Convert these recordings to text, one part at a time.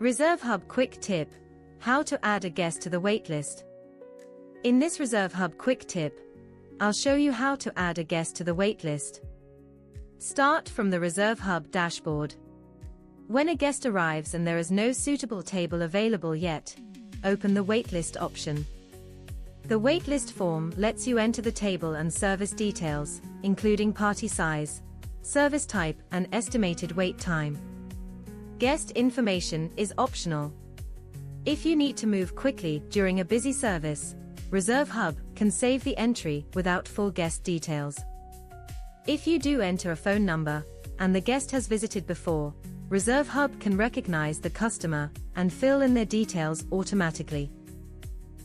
ReservHub Quick Tip: How to add a guest to the waitlist. In this ReservHub Quick Tip, I'll show you how to add a guest to the waitlist. Start from the ReservHub dashboard. When a guest arrives and there is no suitable table available yet, open the waitlist option. The waitlist form lets you enter the table and service details, including party size, service type, and estimated wait time. Guest information is optional. If you need to move quickly during a busy service, ReservHub can save the entry without full guest details. If you do enter a phone number, and the guest has visited before, ReservHub can recognize the customer and fill in their details automatically.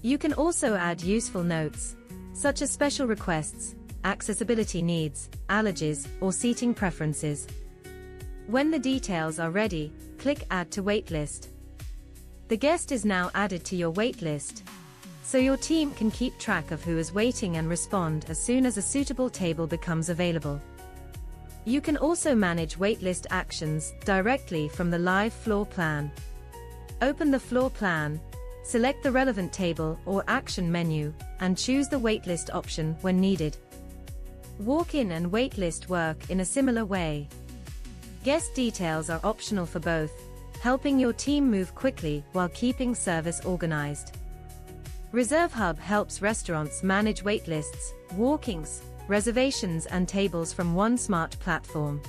You can also add useful notes, such as special requests, accessibility needs, allergies, or seating preferences. When the details are ready, click Add to Waitlist. The guest is now added to your waitlist, so your team can keep track of who is waiting and respond as soon as a suitable table becomes available. You can also manage waitlist actions directly from the live floor plan. Open the floor plan, select the relevant table or action menu, and choose the waitlist option when needed. Walk-in and waitlist work in a similar way. Guest details are optional for both, helping your team move quickly while keeping service organized. ReservHub helps restaurants manage waitlists, walk-ins, reservations, and tables from one smart platform.